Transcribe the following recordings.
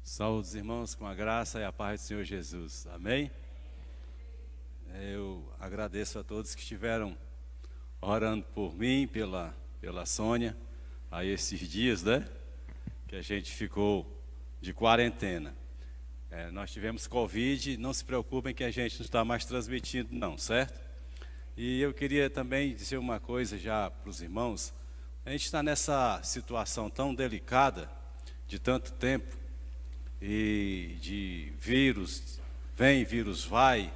Saúde os irmãos com a graça e a paz do Senhor Jesus. Amém? Eu agradeço a todos que estiveram orando por mim, pela Sônia, aí esses dias, né? Que a gente ficou de quarentena. Nós tivemos Covid, não se preocupem que a gente não está mais transmitindo não, certo? E eu queria também dizer uma coisa já para os irmãos. A gente está nessa situação tão delicada, de tanto tempo, e de vírus, vem, vírus vai,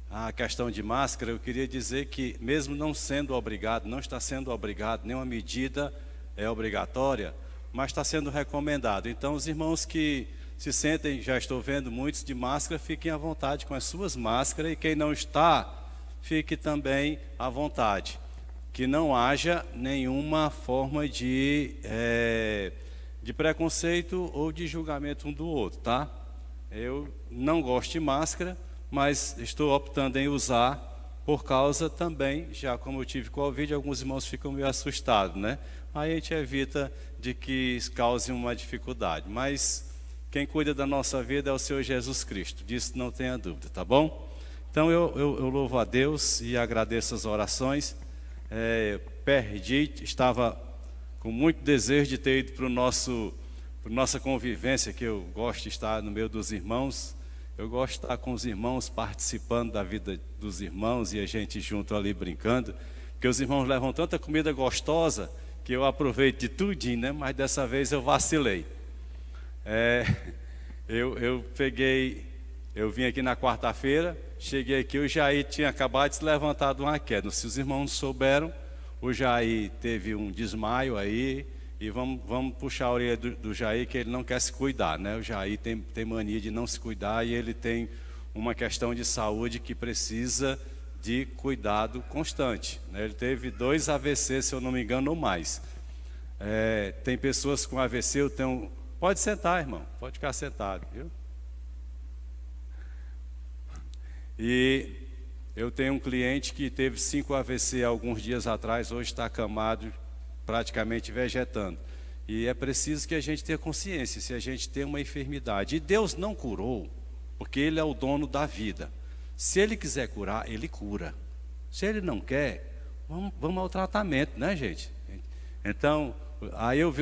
a questão de máscara, eu queria dizer que mesmo não sendo obrigado, não está sendo obrigado, nenhuma medida é obrigatória, mas está sendo recomendado. Então os irmãos que se sentem, já estou vendo muitos de máscara, fiquem à vontade com as suas máscaras, e quem não está, fique também à vontade. Que não haja nenhuma forma de preconceito ou de julgamento um do outro, tá? Eu não gosto de máscara, mas estou optando em usar por causa também, já como eu tive Covid, alguns irmãos ficam meio assustados, né? Aí a gente evita de que isso cause uma dificuldade, mas quem cuida da nossa vida é o Senhor Jesus Cristo, disso não tenha dúvida, tá bom? Então eu louvo a Deus e agradeço as orações. Estava com muito desejo de ter ido para nossa convivência, que eu gosto de estar no meio dos irmãos. Eu gosto de estar com os irmãos, participando da vida dos irmãos e a gente junto ali brincando, porque os irmãos levam tanta comida gostosa que eu aproveito de tudinho, né? Mas dessa vez eu vacilei. Eu vim aqui na quarta-feira, cheguei aqui, o Jair tinha acabado de se levantar de uma queda. Se os irmãos souberam, o Jair teve um desmaio aí, e vamos puxar a orelha do Jair, que ele não quer se cuidar, né? O Jair tem mania de não se cuidar, e ele tem uma questão de saúde que precisa de cuidado constante, né? Ele teve 2 AVC, se eu não me engano, ou mais. Tem pessoas com AVC, Pode sentar, irmão, pode ficar sentado, viu? E eu tenho um cliente que teve 5 AVC alguns dias atrás, hoje está acamado, praticamente vegetando. E é preciso que a gente tenha consciência, se a gente tem uma enfermidade. E Deus não curou, porque Ele é o dono da vida. Se Ele quiser curar, Ele cura. Se Ele não quer, vamos ao tratamento, né, gente? Então, aí eu vi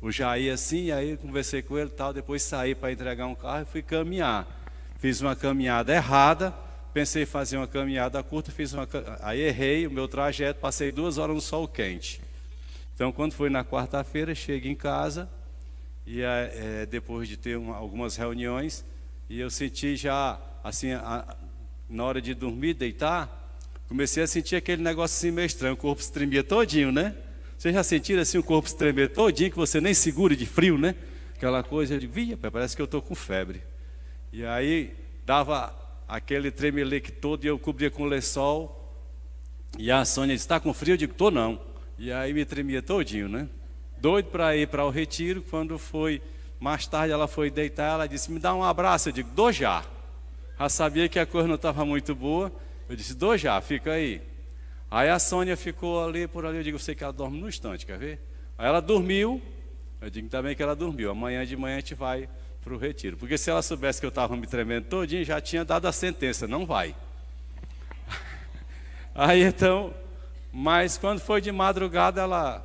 o Jair assim, aí eu conversei com ele e tal, depois saí para entregar um carro e fui caminhar. Fiz uma caminhada errada, pensei em fazer uma caminhada curta, aí errei o meu trajeto, passei 2 horas no sol quente. Então, quando foi na quarta-feira, cheguei em casa, e depois de ter algumas reuniões, e eu senti já, assim, na hora de dormir, deitar, comecei a sentir aquele negócio assim meio estranho, o corpo se tremia todinho, né? Vocês já sentiram assim o corpo se tremer todinho, que você nem segura de frio, né? Aquela coisa, eu digo, parece que eu estou com febre. E aí dava aquele tremelique todo e eu cobria com lençol. E a Sônia disse, está com frio? Eu digo, estou não. E aí me tremia todinho, né? Doido para ir para o retiro. Quando foi, mais tarde ela foi deitar, ela disse, me dá um abraço. Eu digo, dou já. Já sabia que a coisa não estava muito boa. Eu disse, dou já, fica aí. Aí a Sônia ficou ali, por ali, eu digo, eu sei que ela dorme no instante, quer ver? Aí ela dormiu, eu digo também que ela dormiu, amanhã de manhã a gente vai para o retiro. Porque se ela soubesse que eu estava me tremendo todinho, já tinha dado a sentença, não vai. Aí então, mas quando foi de madrugada, ela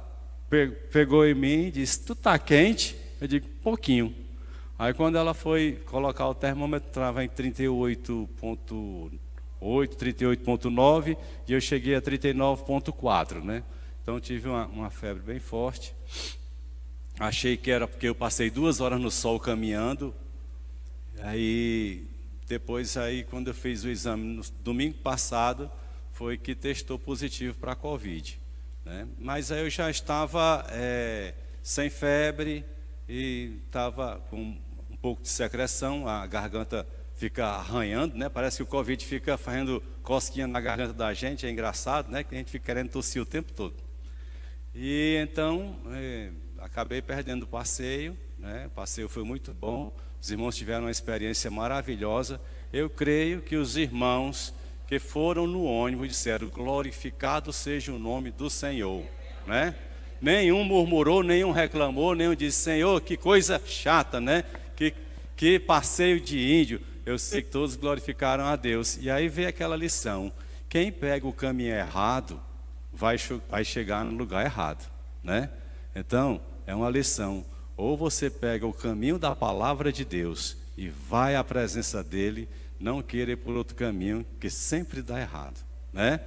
pegou em mim e disse, tu tá quente? Eu digo, pouquinho. Aí quando ela foi colocar o termômetro, estava em 38,8, 38,9, e eu cheguei a 39,4, né? Então tive uma febre bem forte. Achei que era porque eu passei 2 horas no sol caminhando. Aí depois, quando eu fiz o exame no domingo passado, foi que testou positivo para a Covid, né? Mas aí eu já estava sem febre e estava com um pouco de secreção, a garganta fica arranhando, né? Parece que o Covid fica fazendo cosquinha na garganta da gente, é engraçado, né? Que a gente fica querendo tossir o tempo todo. E então, acabei perdendo o passeio, né? O passeio foi muito bom, os irmãos tiveram uma experiência maravilhosa. Eu creio que os irmãos que foram no ônibus disseram, glorificado seja o nome do Senhor, né? Nenhum murmurou, nenhum reclamou, nenhum disse: Senhor, que coisa chata, né? Que passeio de índio. Eu sei que todos glorificaram a Deus. E aí veio aquela lição: quem pega o caminho errado vai chegar no lugar errado, né? Então, é uma lição: ou você pega o caminho da palavra de Deus e vai à presença dele, não queira ir por outro caminho, que sempre dá errado, né?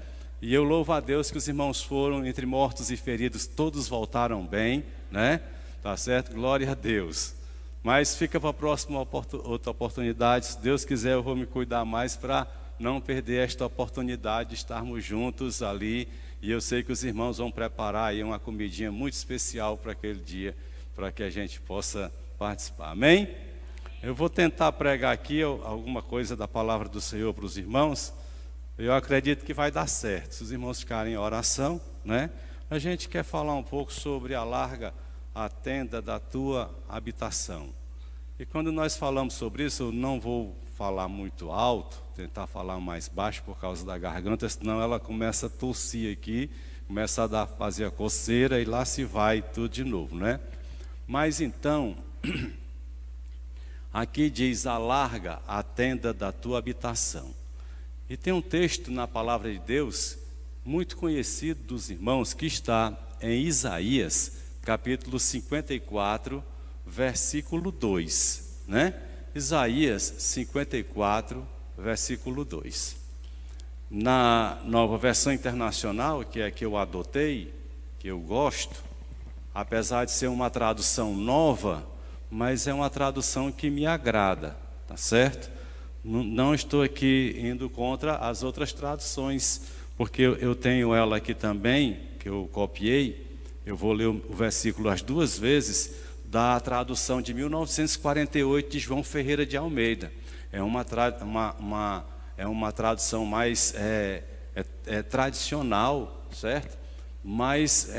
E eu louvo a Deus que os irmãos foram, entre mortos e feridos, todos voltaram bem, né? Tá certo? Glória a Deus. Mas fica para a próxima outra oportunidade. Se Deus quiser, eu vou me cuidar mais para não perder esta oportunidade de estarmos juntos ali. E eu sei que os irmãos vão preparar aí uma comidinha muito especial para aquele dia, para que a gente possa participar. Amém? Eu vou tentar pregar aqui alguma coisa da palavra do Senhor para os irmãos. Eu acredito que vai dar certo, se os irmãos ficarem em oração, né? A gente quer falar um pouco sobre alarga a tenda da tua habitação. E quando nós falamos sobre isso, eu não vou falar muito alto, tentar falar mais baixo por causa da garganta, senão ela começa a tossir aqui, começa a fazer a coceira e lá se vai tudo de novo, né? Mas então, aqui diz: alarga a tenda da tua habitação. E tem um texto na palavra de Deus, muito conhecido dos irmãos, que está em Isaías, capítulo 54, versículo 2, né? Isaías 54, versículo 2. Na Nova Versão Internacional, que é a que eu adotei, que eu gosto, apesar de ser uma tradução nova, mas é uma tradução que me agrada, tá certo? Não estou aqui indo contra as outras traduções, porque eu tenho ela aqui também, que eu copiei. Eu vou ler o versículo as duas vezes, da tradução de 1948 de João Ferreira de Almeida. É uma tradução mais tradicional, certo? Mais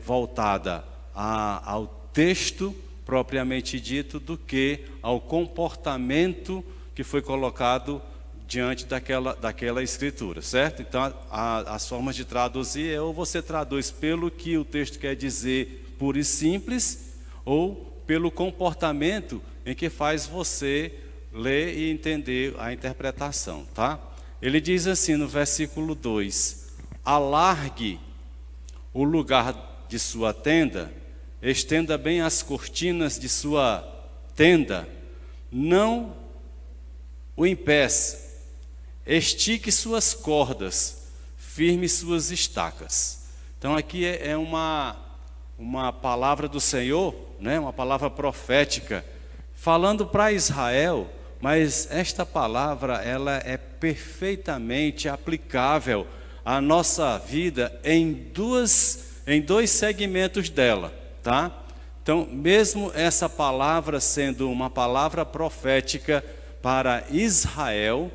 voltada ao texto propriamente dito do que ao comportamento que foi colocado diante daquela escritura, certo? Então, as formas de traduzir ou você traduz pelo que o texto quer dizer, puro e simples, ou pelo comportamento em que faz você ler e entender a interpretação, tá? Ele diz assim no versículo 2: alargue o lugar de sua tenda, estenda bem as cortinas de sua tenda, não o impeça, estique suas cordas, firme suas estacas. Então aqui é uma palavra do Senhor, né? Uma palavra profética, falando para Israel, mas esta palavra ela é perfeitamente aplicável à nossa vida em dois segmentos dela, tá? Então, mesmo essa palavra sendo uma palavra profética para Israel,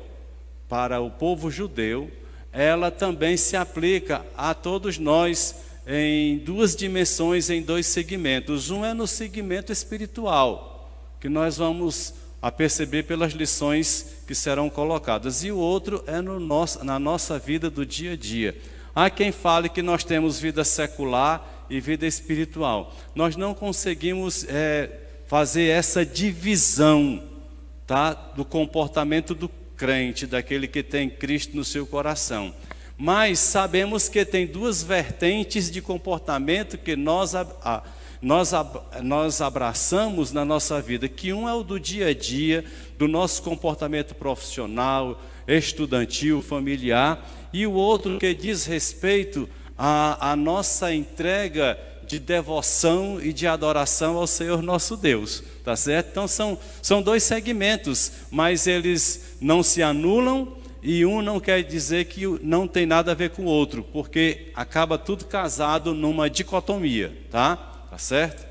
para o povo judeu, ela também se aplica a todos nós em duas dimensões, em dois segmentos. Um é no segmento espiritual, que nós vamos a perceber pelas lições que serão colocadas, e o outro é na nossa vida do dia a dia. Há quem fale que nós temos vida secular e vida espiritual. Nós não conseguimos fazer essa divisão, tá, do comportamento do crente, daquele que tem Cristo no seu coração. Mas sabemos que tem duas vertentes de comportamento que nós abraçamos na nossa vida, que um é o do dia a dia, do nosso comportamento profissional, estudantil, familiar, e o outro que diz respeito à nossa entrega de devoção e de adoração ao Senhor nosso Deus, tá certo? Então são dois segmentos, mas eles não se anulam, e um não quer dizer que não tem nada a ver com o outro, porque acaba tudo casado numa dicotomia, tá certo?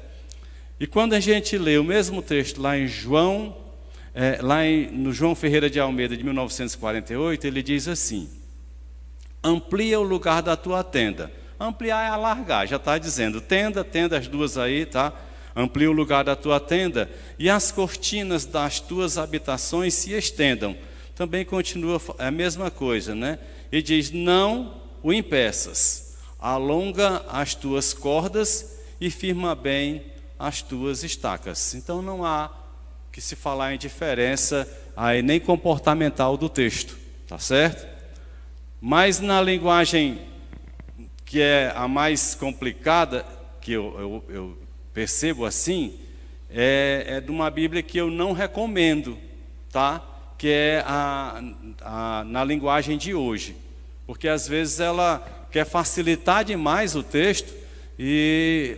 E quando a gente lê o mesmo texto lá em João, no João Ferreira de Almeida de 1948, ele diz assim: amplia o lugar da tua tenda. Ampliar é alargar, já está dizendo, tenda as duas aí, tá? Amplia o lugar da tua tenda, e as cortinas das tuas habitações se estendam. Também continua a mesma coisa, né? E diz: não o impeças, alonga as tuas cordas e firma bem as tuas estacas. Então não há que se falar em diferença aí nem comportamental do texto, tá certo? Mas na linguagem que é a mais complicada, que eu percebo assim, é de uma Bíblia que eu não recomendo, tá? Que é na linguagem de hoje, porque às vezes ela quer facilitar demais o texto e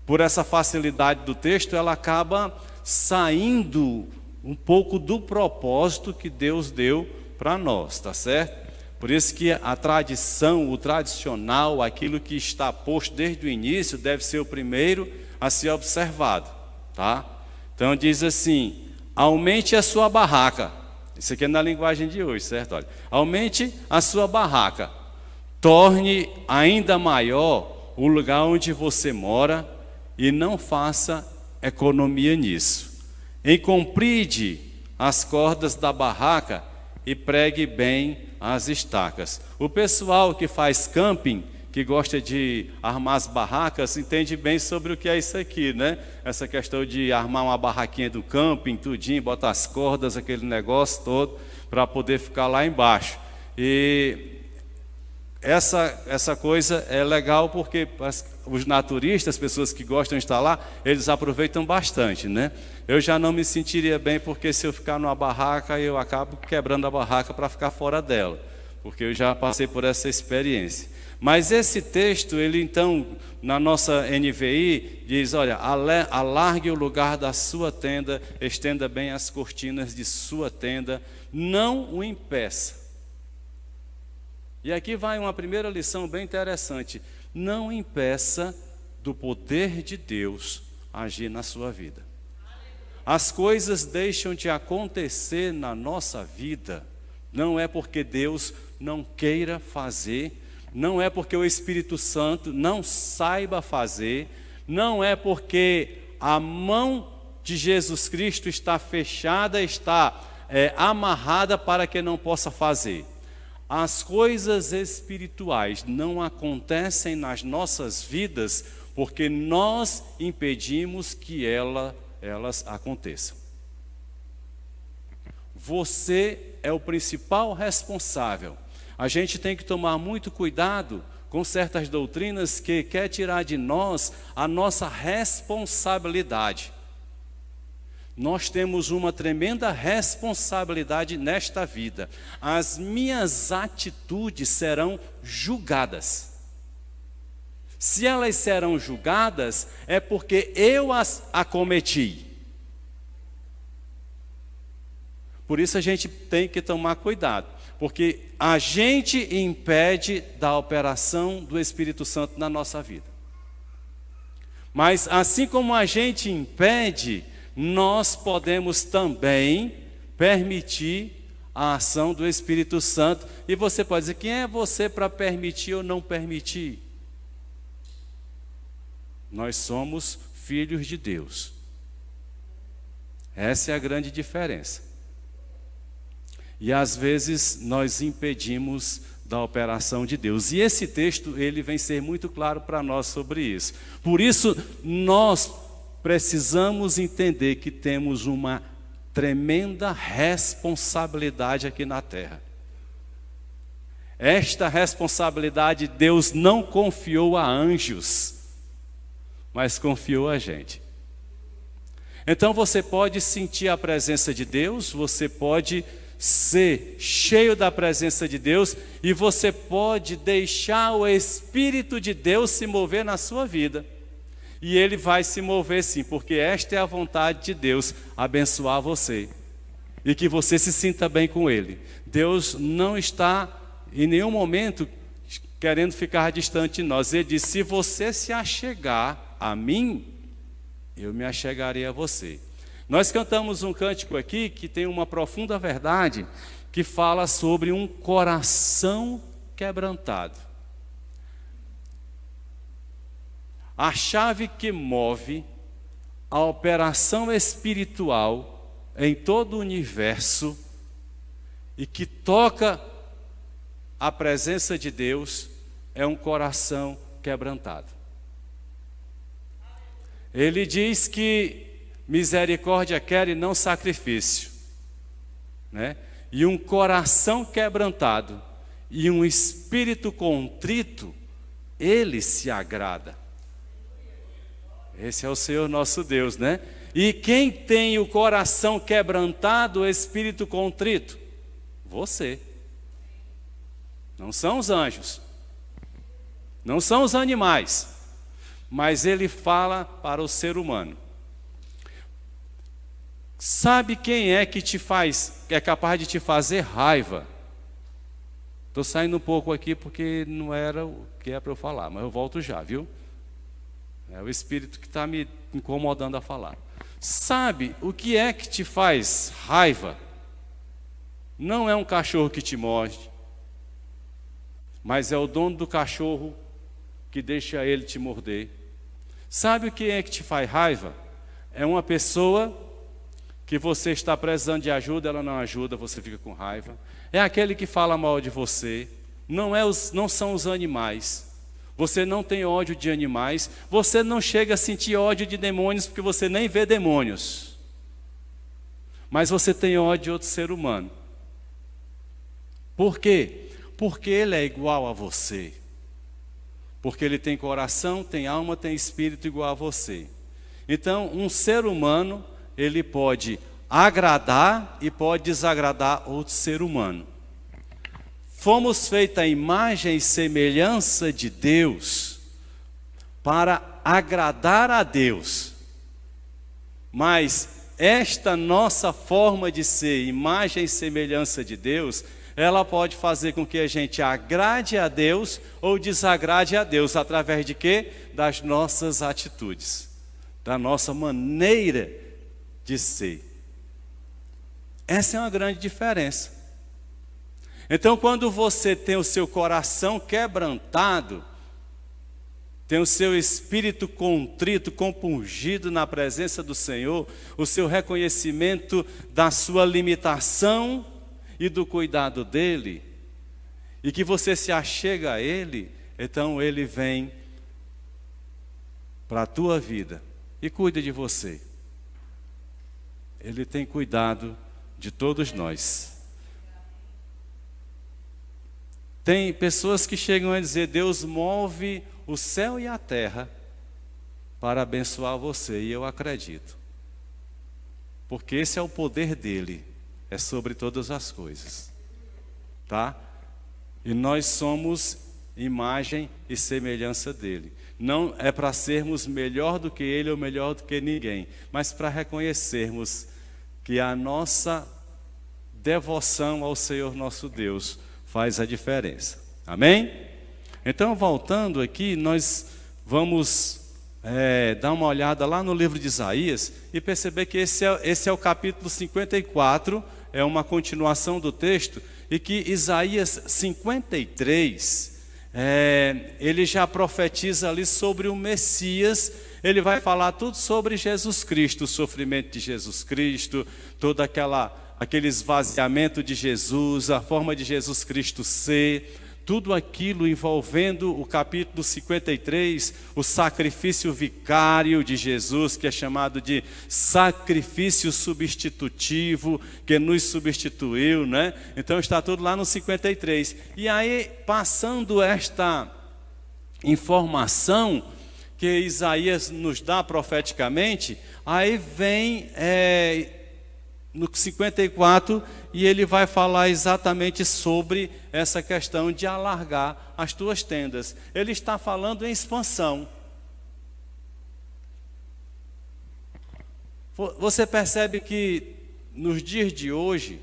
por essa facilidade do texto ela acaba saindo um pouco do propósito que Deus deu para nós, tá certo? Por isso que a tradição, o tradicional, aquilo que está posto desde o início deve ser o primeiro a ser observado, tá? Então diz assim: aumente a sua barraca. Isso aqui é na linguagem de hoje, certo? Olha, aumente a sua barraca, torne ainda maior o lugar onde você mora e não faça economia nisso. Encompride as cordas da barraca e pregue bem as estacas. O pessoal que faz camping, que gosta de armar as barracas, entende bem sobre o que é isso aqui, né? Essa questão de armar uma barraquinha do camping, tudinho, botar as cordas, aquele negócio todo, para poder ficar lá embaixo. E essa coisa é legal porque os naturistas, as pessoas que gostam de estar lá, eles aproveitam bastante, né? Eu já não me sentiria bem porque se eu ficar numa barraca, eu acabo quebrando a barraca para ficar fora dela, porque eu já passei por essa experiência. Mas esse texto, ele então, na nossa NVI, diz, olha, alargue o lugar da sua tenda, estenda bem as cortinas de sua tenda, não o impeça. E aqui vai uma primeira lição bem interessante: não impeça do poder de Deus agir na sua vida. As coisas deixam de acontecer na nossa vida, não é porque Deus não queira fazer, não é porque o Espírito Santo não saiba fazer, não é porque a mão de Jesus Cristo está fechada, está amarrada para que não possa fazer. As coisas espirituais não acontecem nas nossas vidas porque nós impedimos que elas aconteçam. Você é o principal responsável. A gente tem que tomar muito cuidado com certas doutrinas que quer tirar de nós a nossa responsabilidade. Nós temos uma tremenda responsabilidade nesta vida. As minhas atitudes serão julgadas. Se elas serão julgadas, é porque eu as acometi. Por isso a gente tem que tomar cuidado, porque a gente impede da operação do Espírito Santo na nossa vida. Mas assim como a gente impede, nós podemos também permitir a ação do Espírito Santo. E você pode dizer, quem é você para permitir ou não permitir? Nós somos filhos de Deus. Essa é a grande diferença. E às vezes nós impedimos da operação de Deus. E esse texto, ele vem ser muito claro para nós sobre isso. Por isso, nós precisamos entender que temos uma tremenda responsabilidade aqui na terra. Esta responsabilidade Deus não confiou a anjos, mas confiou a gente. Então você pode sentir a presença de Deus, você pode ser cheio da presença de Deus e você pode deixar o Espírito de Deus se mover na sua vida. E Ele vai se mover sim, porque esta é a vontade de Deus, abençoar você. E que você se sinta bem com Ele. Deus não está em nenhum momento querendo ficar distante de nós. Ele diz, se você se achegar a mim, eu me achegarei a você. Nós cantamos um cântico aqui que tem uma profunda verdade, que fala sobre um coração quebrantado. A chave que move a operação espiritual em todo o universo e que toca a presença de Deus é um coração quebrantado. Ele diz que misericórdia quer e não sacrifício, né? E um coração quebrantado e um espírito contrito, ele se agrada. Esse é o Senhor nosso Deus, né? E quem tem o coração quebrantado, o espírito contrito? Você. Não são os anjos, não são os animais, mas ele fala para o ser humano. Sabe quem é que é capaz de te fazer raiva? Estou saindo um pouco aqui porque não era o que é para eu falar, mas eu volto já, viu? É o Espírito que está me incomodando a falar. Sabe o que é que te faz raiva? Não é um cachorro que te morde, mas é o dono do cachorro que deixa ele te morder. Sabe o que é que te faz raiva? É uma pessoa que você está precisando de ajuda, ela não ajuda, você fica com raiva. É aquele que fala mal de você. Não são os animais. Você não tem ódio de animais. Você não chega a sentir ódio de demônios, porque você nem vê demônios. Mas você tem ódio de outro ser humano. Por quê? Porque ele é igual a você. Porque ele tem coração, tem alma, tem espírito igual a você. Então, um ser humano, ele pode agradar e pode desagradar outro ser humano. Fomos feitos à imagem e semelhança de Deus para agradar a Deus. Mas esta nossa forma de ser, imagem e semelhança de Deus, ela pode fazer com que a gente agrade a Deus ou desagrade a Deus. Através de quê? Das nossas atitudes, da nossa maneira de ser. Essa é uma grande diferença. Então, quando você tem o seu coração quebrantado, tem o seu espírito contrito, compungido na presença do Senhor, o seu reconhecimento da sua limitação e do cuidado dEle, e que você se achega a Ele, então Ele vem para a tua vida e cuida de você. Ele tem cuidado de todos nós. Tem pessoas que chegam a dizer: Deus move o céu e a terra para abençoar você, e eu acredito. Porque esse é o poder dele, é sobre todas as coisas. Tá? E nós somos imagem e semelhança dele. Não é para sermos melhor do que ele ou melhor do que ninguém, mas para reconhecermos que a nossa devoção ao Senhor nosso Deus faz a diferença. Amém? Então, voltando aqui, nós vamos dar uma olhada lá no livro de Isaías e perceber que esse é o capítulo 54, é uma continuação do texto, e que Isaías 53, ele já profetiza ali sobre o Messias. Ele vai falar tudo sobre Jesus Cristo, o sofrimento de Jesus Cristo, todo aquele esvaziamento de Jesus, a forma de Jesus Cristo ser, tudo aquilo envolvendo o capítulo 53, o sacrifício vicário de Jesus, que é chamado de sacrifício substitutivo, que nos substituiu, né? Então está tudo lá no 53. E aí, passando esta informação que Isaías nos dá profeticamente, aí vem no 54, e ele vai falar exatamente sobre essa questão de alargar as tuas tendas. Ele está falando em expansão. Você percebe que nos dias de hoje,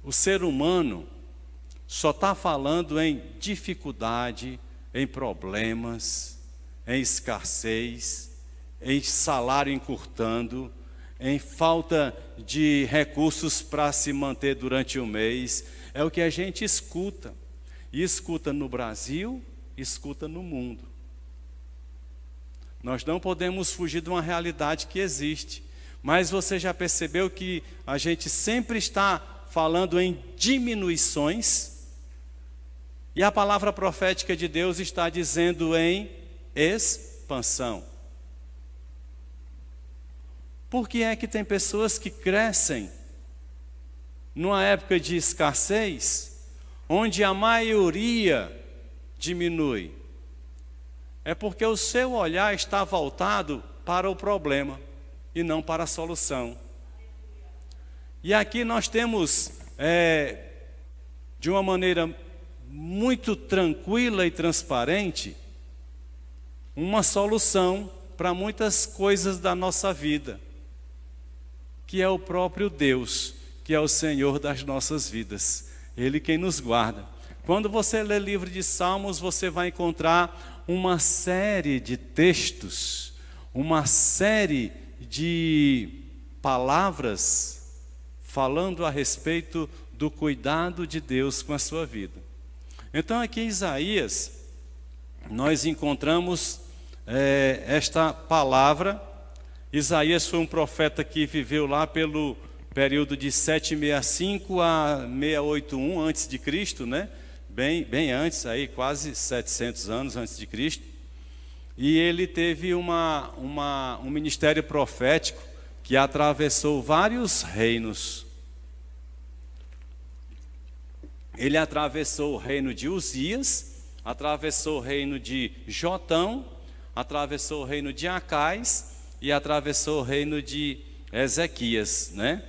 o ser humano só está falando em dificuldade, em problemas, em escassez, em salário encurtando, em falta de recursos para se manter durante o mês. É o que a gente escuta. E escuta no Brasil, escuta no mundo. Nós não podemos fugir de uma realidade que existe. Mas você já percebeu que a gente sempre está falando em diminuições E a palavra profética de Deus está dizendo em expansão. Por que é que tem pessoas que crescem numa época de escassez, onde a maioria diminui? É porque o seu olhar está voltado para o problema e não para a solução. E aqui nós temos, de uma maneira muito tranquila e transparente, uma solução para muitas coisas da nossa vida, que é o próprio Deus, que é o Senhor das nossas vidas. Ele quem nos guarda. Quando você lê o livro de Salmos, você vai encontrar uma série de textos, uma série de palavras falando a respeito do cuidado de Deus com a sua vida. Então aqui em Isaías, nós encontramos esta palavra. Isaías foi um profeta que viveu lá pelo período de 765 a 681 antes de Cristo, né? Bem antes, aí, quase 700 anos antes de Cristo. E ele teve um ministério profético que atravessou vários reinos. Ele atravessou o reino de Uzias, atravessou o reino de Jotão, atravessou o reino de Acais e atravessou o reino de Ezequias, né?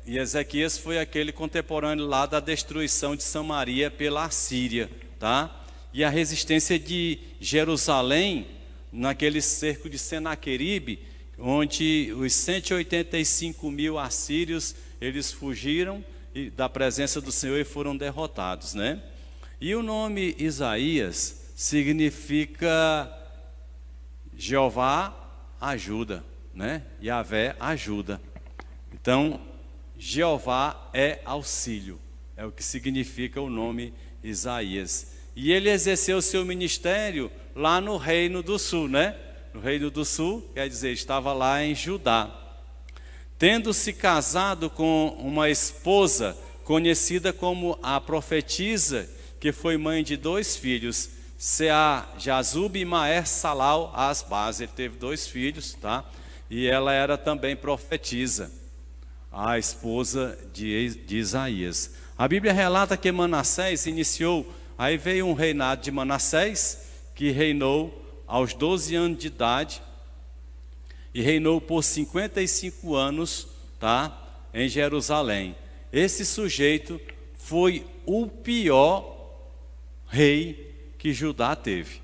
E Ezequias foi aquele contemporâneo lá da destruição de Samaria pela Assíria, tá? E a resistência de Jerusalém, naquele cerco de Senaqueribe, onde os 185 mil assírios, eles fugiram da presença do Senhor e foram derrotados, né? E o nome Isaías significa Jeová ajuda, né? Yahvé ajuda. Então, Jeová é auxílio, é o que significa o nome Isaías. E ele exerceu o seu ministério lá no Reino do Sul, né? No Reino do Sul, quer dizer, estava lá em Judá. Tendo se casado com uma esposa conhecida como a profetisa, que foi mãe de 2 filhos, Jazub e Maer Salal Asbaz. Ele teve 2 filhos, tá? E ela era também profetisa, a esposa de Isaías. A Bíblia relata que Manassés iniciou, aí veio um reinado de Manassés, que reinou aos 12 anos de idade, e reinou por 55 anos, tá? Em Jerusalém. Esse sujeito foi o pior rei que Judá teve.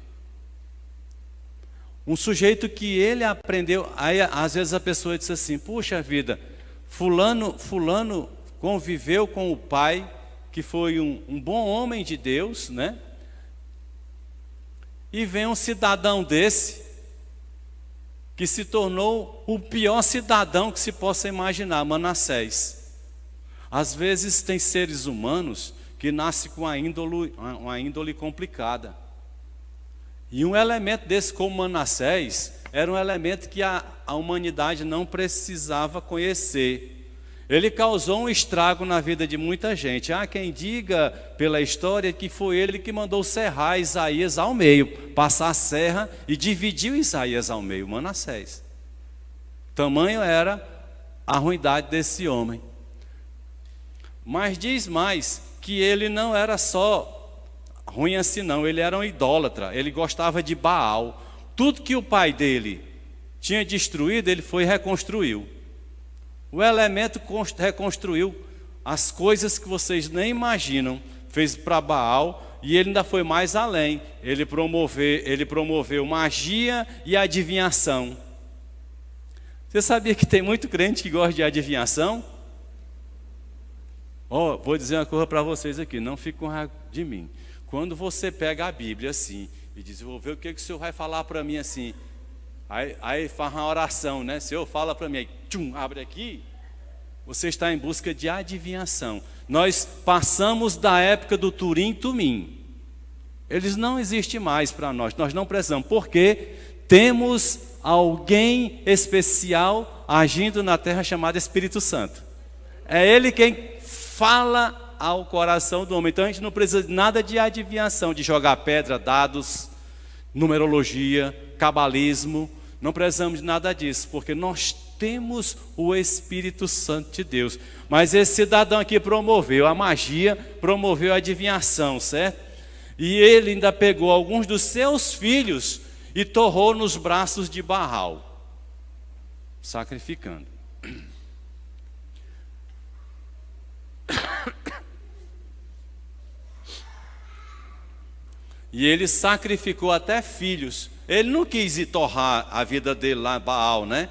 Um sujeito que ele aprendeu, aí às vezes a pessoa diz assim, puxa vida, fulano conviveu com o pai, que foi um bom homem de Deus, né? E vem um cidadão desse, que se tornou o pior cidadão que se possa imaginar, Manassés. Às vezes tem seres humanos que nascem com uma índole complicada. E um elemento desse como Manassés era um elemento que a humanidade não precisava conhecer. Ele causou um estrago na vida de muita gente. Há quem diga pela história que foi ele que mandou serrar Isaías ao meio, passar a serra e dividiu Isaías ao meio, Manassés. Tamanho era a ruindade desse homem. Mas diz mais que ele não era só ruim assim não, ele era um idólatra, ele gostava de Baal. Tudo que o pai dele tinha destruído, ele foi e reconstruiu. O elemento reconstruiu as coisas que vocês nem imaginam, fez para Baal, e ele ainda foi mais além. Ele promoveu magia e adivinhação. Você sabia que tem muito crente que gosta de adivinhação? Vou dizer uma coisa para vocês aqui, não fique com raiva de mim. Quando você pega a Bíblia assim e diz, vou ver o que o Senhor vai falar para mim assim, aí faz uma oração, né? Senhor, fala para mim, aí, abre aqui, você está em busca de adivinhação. Nós passamos da época do Turim-Tumim. Eles não existem mais para nós não precisamos, porque temos alguém especial agindo na terra chamado Espírito Santo. É Ele quem fala ao coração do homem. Então a gente não precisa de nada de adivinhação, de jogar pedra, dados, numerologia, cabalismo. Não precisamos de nada disso, porque nós temos o Espírito Santo de Deus. Mas esse cidadão aqui promoveu a magia, promoveu a adivinhação, certo? E ele ainda pegou alguns dos seus filhos e torrou nos braços de Baal, sacrificando. E ele sacrificou até filhos. Ele não quis ir torrar a vida dele lá, Baal, né?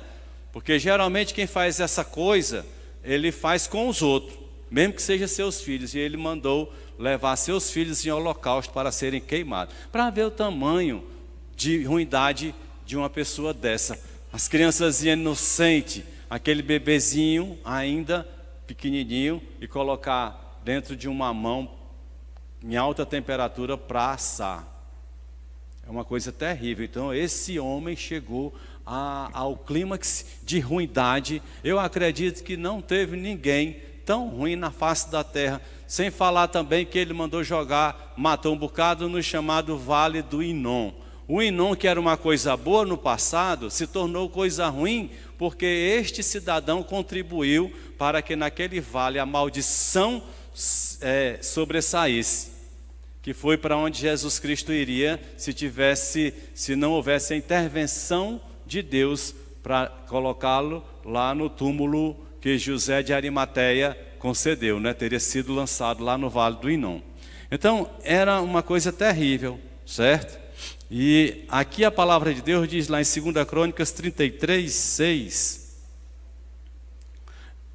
Porque geralmente quem faz essa coisa, ele faz com os outros, mesmo que sejam seus filhos. E ele mandou levar seus filhos em holocausto para serem queimados, para ver o tamanho de ruindade de uma pessoa dessa. As crianças inocentes, aquele bebezinho ainda pequenininho, e colocar dentro de uma mão em alta temperatura para assar. É uma coisa terrível. Então esse homem chegou ao clímax de ruindade. Eu acredito que não teve ninguém tão ruim na face da terra. Sem falar também que ele mandou matou um bocado no chamado Vale do Inom. O Inom, que era uma coisa boa no passado, se tornou coisa ruim, porque este cidadão contribuiu para que naquele vale a maldição sobressaísse, que foi para onde Jesus Cristo iria se não houvesse a intervenção de Deus para colocá-lo lá no túmulo que José de Arimateia concedeu, né? Teria sido lançado lá no Vale do Inom. Então era uma coisa terrível, certo? E aqui a palavra de Deus diz lá em 2 Crônicas 33, 6,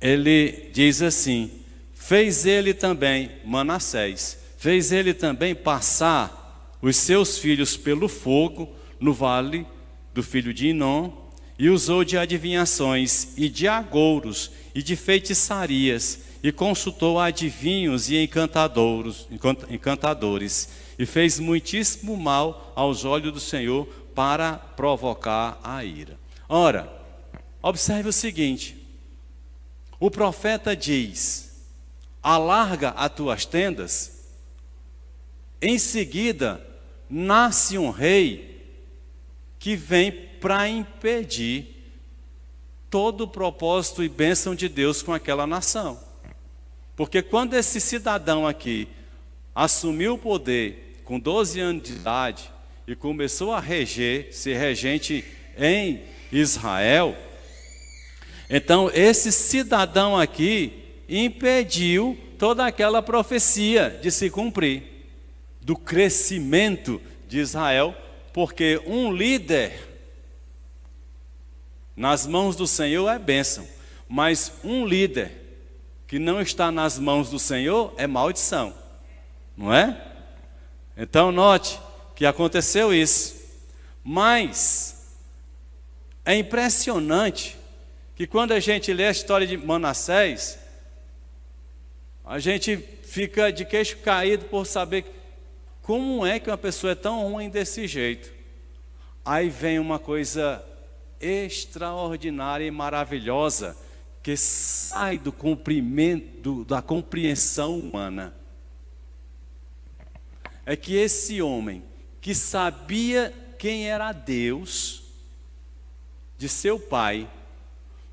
ele diz assim: fez ele também, Manassés, fez ele também passar os seus filhos pelo fogo no vale do filho de Inom, e usou de adivinhações e de agouros e de feitiçarias, e consultou adivinhos e encantadores, e fez muitíssimo mal aos olhos do Senhor para provocar a ira. Ora, observe o seguinte: o profeta diz: alarga as tuas tendas. Em seguida, nasce um rei que vem para impedir todo o propósito e bênção de Deus com aquela nação. Porque quando esse cidadão aqui assumiu o poder com 12 anos de idade e começou a ser regente em Israel, então esse cidadão aqui impediu toda aquela profecia de se cumprir, do crescimento de Israel, porque um líder nas mãos do Senhor é bênção, mas um líder que não está nas mãos do Senhor é maldição, não é? Então note que aconteceu isso, mas é impressionante que quando a gente lê a história de Manassés, a gente fica de queixo caído por saber como é que uma pessoa é tão ruim desse jeito. Aí vem uma coisa extraordinária e maravilhosa que sai do cumprimento, da compreensão humana. É que esse homem que sabia quem era Deus de seu pai,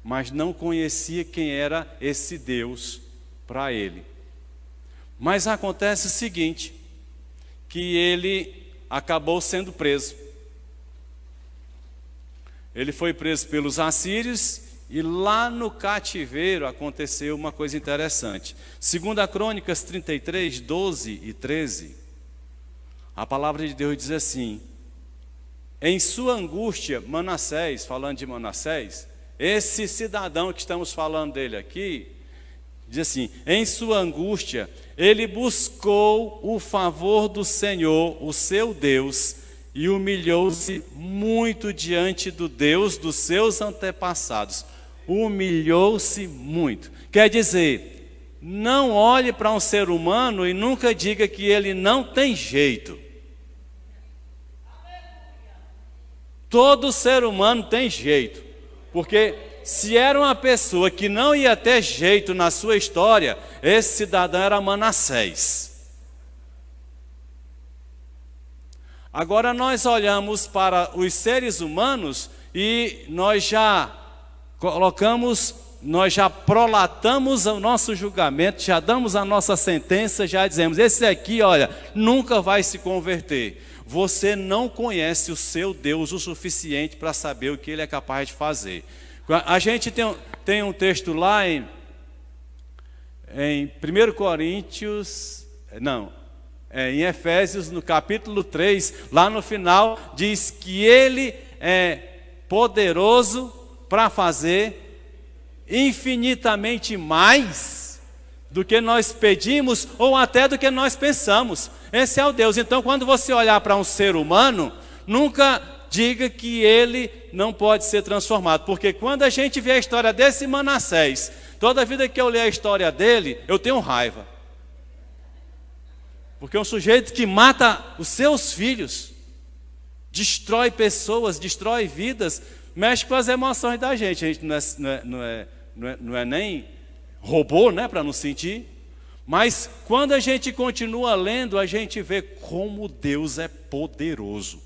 mas não conhecia quem era esse Deus para ele. Mas acontece o seguinte, que ele acabou sendo preso. Ele foi preso pelos assírios e lá no cativeiro aconteceu uma coisa interessante. 2 Crônicas 33, 12 e 13, a palavra de Deus diz assim: em sua angústia, Manassés, falando de Manassés, esse cidadão que estamos falando dele aqui, diz assim: em sua angústia, ele buscou o favor do Senhor, o seu Deus, e humilhou-se muito diante do Deus dos seus antepassados. Humilhou-se muito. Quer dizer, não olhe para um ser humano e nunca diga que ele não tem jeito. Todo ser humano tem jeito, porque se era uma pessoa que não ia ter jeito na sua história, esse cidadão era Manassés. Agora nós olhamos para os seres humanos e nós já prolatamos o nosso julgamento, já damos a nossa sentença, já dizemos, esse aqui, olha, nunca vai se converter. Você não conhece o seu Deus o suficiente para saber o que Ele é capaz de fazer. A gente tem um texto lá em 1 Coríntios, em Efésios, no capítulo 3, lá no final, diz que Ele é poderoso para fazer infinitamente mais do que nós pedimos ou até do que nós pensamos. Esse é o Deus. Então, quando você olhar para um ser humano, nunca diga que ele não pode ser transformado. Porque quando a gente vê a história desse Manassés, toda vida que eu ler a história dele, eu tenho raiva. Porque é um sujeito que mata os seus filhos, destrói pessoas, destrói vidas, mexe com as emoções da gente. A gente não é nem robô, né, para não sentir. Mas quando a gente continua lendo, a gente vê como Deus é poderoso.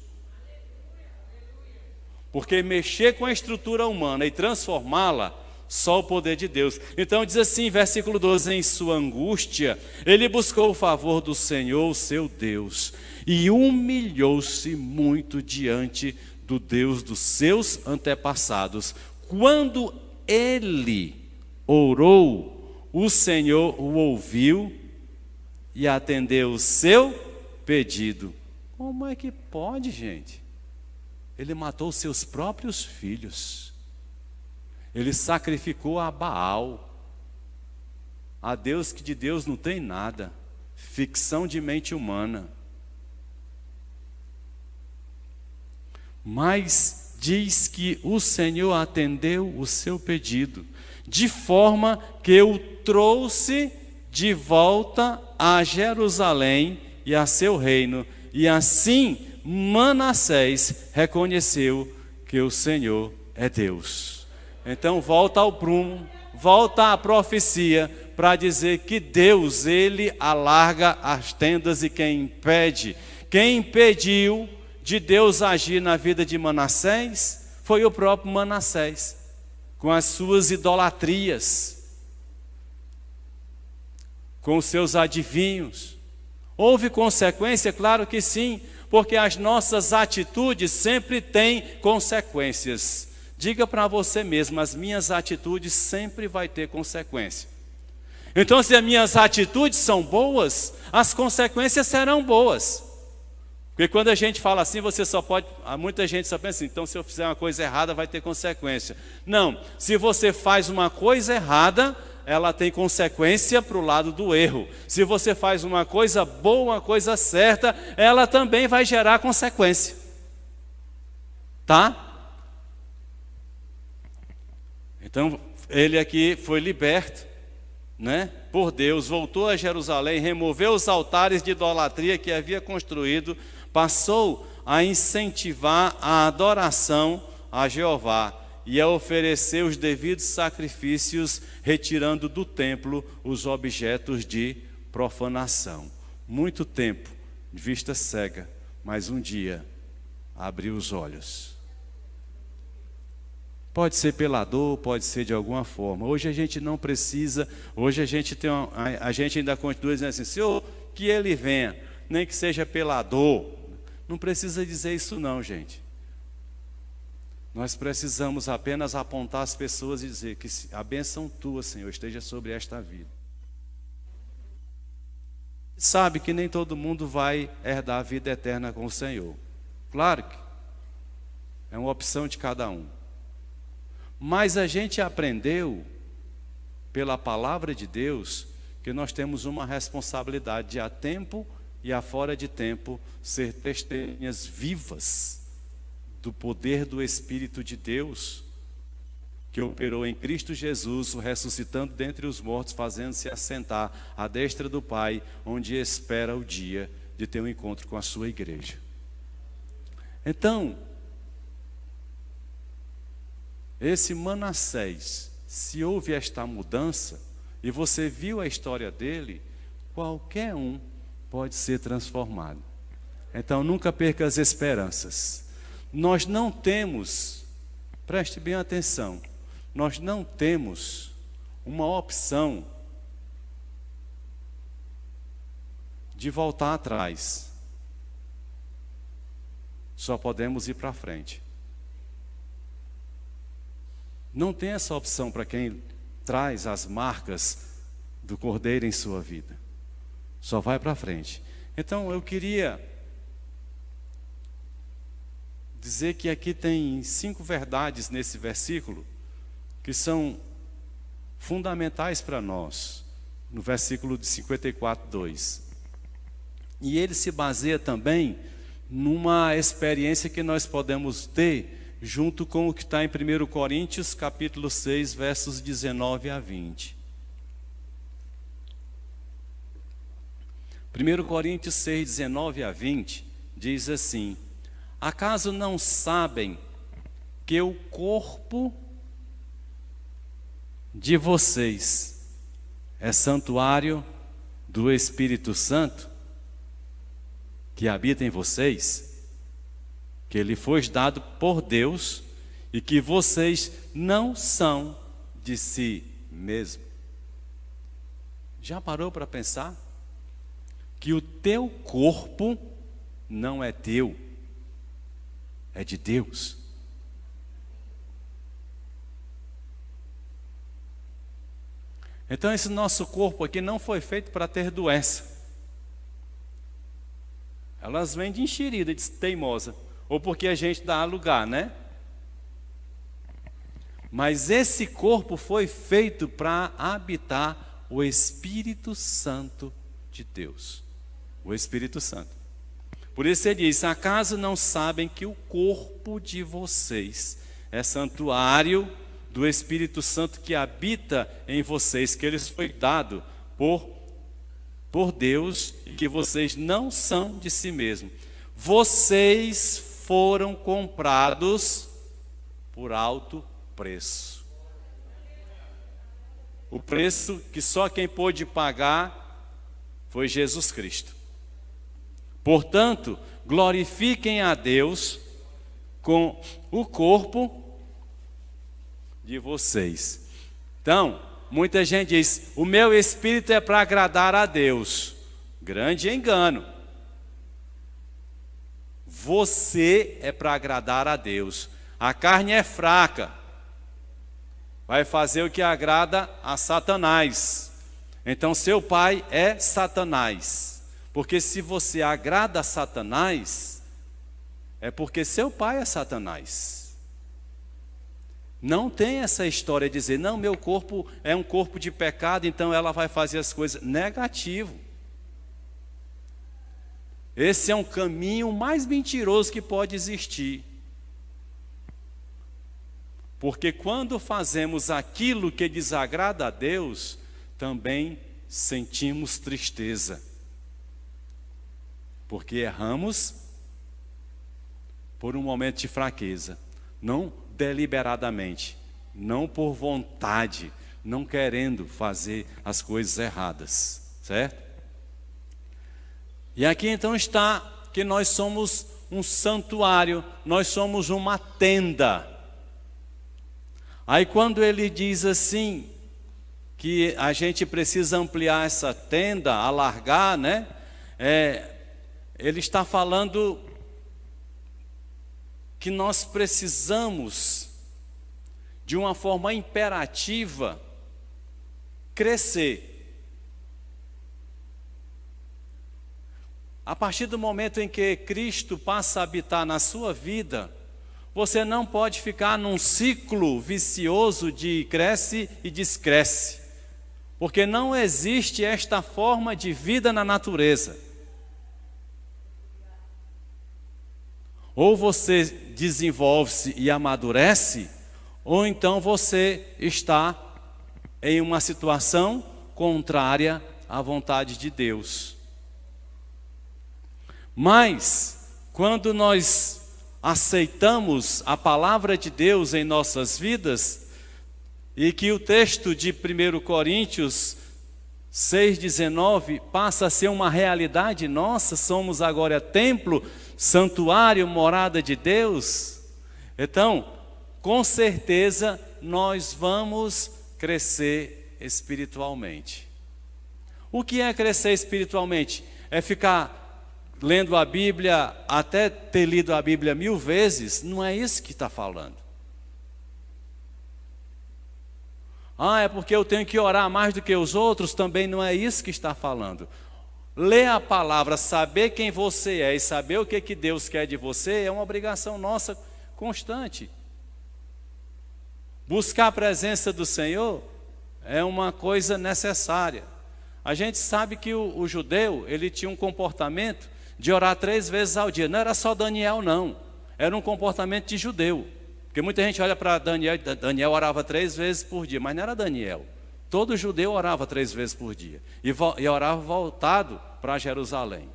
Porque mexer com a estrutura humana e transformá-la, só o poder de Deus. Então diz assim, versículo 12, em sua angústia, ele buscou o favor do Senhor, seu Deus, e humilhou-se muito diante do Deus dos seus antepassados. Quando ele orou, o Senhor o ouviu e atendeu o seu pedido. Como é que pode, gente? Ele matou seus próprios filhos. Ele sacrificou a Baal, a Deus que de Deus não tem nada, ficção de mente humana. Mas diz que o Senhor atendeu o seu pedido, de forma que o trouxe de volta a Jerusalém e a seu reino, e assim Manassés reconheceu que o Senhor é Deus. Então volta ao prumo, volta à profecia para dizer que Deus, Ele alarga as tendas e quem impediu de Deus agir na vida de Manassés, foi o próprio Manassés, com as suas idolatrias, com os seus adivinhos. Houve consequência? Claro que sim, porque as nossas atitudes sempre têm consequências. Diga para você mesmo, as minhas atitudes sempre vai ter consequência. Então, se as minhas atitudes são boas, as consequências serão boas. Porque quando a gente fala assim, muita gente só pensa assim, então se eu fizer uma coisa errada vai ter consequência. Não, se você faz uma coisa errada, ela tem consequência para o lado do erro. Se você faz uma coisa boa, uma coisa certa, ela também vai gerar consequência. Tá? Então, ele aqui foi liberto, né, por Deus, voltou a Jerusalém, removeu os altares de idolatria que havia construído, passou a incentivar a adoração a Jeová e a oferecer os devidos sacrifícios, retirando do templo os objetos de profanação. Muito tempo, de vista cega, mas um dia abriu os olhos. Pode ser pela dor, pode ser de alguma forma. Hoje a gente não precisa, hoje a gente ainda continua dizendo assim, Senhor, que Ele venha, nem que seja pela dor. Não precisa dizer isso não, gente. Nós precisamos apenas apontar as pessoas e dizer que a bênção tua, Senhor, esteja sobre esta vida. Sabe que nem todo mundo vai herdar a vida eterna com o Senhor. Claro que é uma opção de cada um. Mas a gente aprendeu, pela palavra de Deus, que nós temos uma responsabilidade de a tempo e a fora de tempo ser testemunhas vivas do poder do Espírito de Deus, que operou em Cristo Jesus, o ressuscitando dentre os mortos, fazendo-se assentar à destra do Pai, onde espera o dia de ter um encontro com a sua igreja. Então, esse Manassés, se houve esta mudança, e você viu a história dele, qualquer um pode ser transformado. Então nunca perca as esperanças. Nós não temos, preste bem atenção, nós não temos uma opção de voltar atrás. Só podemos ir para frente. Não tem essa opção para quem traz as marcas do Cordeiro em sua vida. Só vai para frente. Então eu queria dizer que aqui tem 5 verdades nesse versículo que são fundamentais para nós, no versículo de 54:2. E ele se baseia também numa experiência que nós podemos ter junto com o que está em 1 Coríntios, capítulo 6, versos 19 a 20. 1 Coríntios 6, 19 a 20, diz assim: acaso não sabem que o corpo de vocês é santuário do Espírito Santo, que habita em vocês, que ele foi dado por Deus e que vocês não são de si mesmo? Já parou para pensar que o teu corpo não é teu, é de Deus? Então esse nosso corpo aqui não foi feito para ter doença. Elas vêm de enxerida, de teimosa, ou porque a gente dá lugar, né? Mas esse corpo foi feito para habitar o Espírito Santo de Deus. O Espírito Santo. Por isso ele diz: acaso não sabem que o corpo de vocês é santuário do Espírito Santo que habita em vocês, que eles foi dado por Deus e que vocês não são de si mesmos. Vocês foram comprados por alto preço. O preço que só quem pôde pagar foi Jesus Cristo. Portanto, glorifiquem a Deus com o corpo de vocês. Então, muita gente diz: o meu espírito é para agradar a Deus. Grande engano. Você é para agradar a Deus. A carne é fraca, vai fazer o que agrada a Satanás. Então seu pai é Satanás, porque se você agrada a Satanás, é porque seu pai é Satanás. Não tem essa história de dizer: não, meu corpo é um corpo de pecado, então ela vai fazer as coisas. Negativo. Esse é um caminho mais mentiroso que pode existir. Porque quando fazemos aquilo que desagrada a Deus, também sentimos tristeza. Porque erramos por um momento de fraqueza, não deliberadamente, não por vontade, não querendo fazer as coisas erradas, certo? E aqui então está que nós somos um santuário, nós somos uma tenda. Aí quando ele diz assim, que a gente precisa ampliar essa tenda, alargar, né? Ele está falando que nós precisamos, de uma forma imperativa, crescer. A partir do momento em que Cristo passa a habitar na sua vida, você não pode ficar num ciclo vicioso de cresce e descresce, porque não existe esta forma de vida na natureza. Ou você desenvolve-se e amadurece, ou então você está em uma situação contrária à vontade de Deus. Mas, quando nós aceitamos a palavra de Deus em nossas vidas, e que o texto de 1 Coríntios 6,19 passa a ser uma realidade nossa, somos agora templo, santuário, morada de Deus, então, com certeza, nós vamos crescer espiritualmente. O que é crescer espiritualmente? É ficar lendo a Bíblia, até ter lido a Bíblia 1000 vezes? Não é isso que está falando. É porque eu tenho que orar mais do que os outros? Também não é isso que está falando. Ler a palavra, saber quem você é e saber o que Deus quer de você é uma obrigação nossa constante. Buscar a presença do Senhor é uma coisa necessária. A gente sabe que o judeu, ele tinha um comportamento de orar 3 vezes ao dia. Não era só Daniel, não. Era um comportamento de judeu. Porque muita gente olha para Daniel, Daniel orava 3 vezes por dia, mas não era Daniel. Todo judeu orava 3 vezes por dia. E orava voltado para Jerusalém.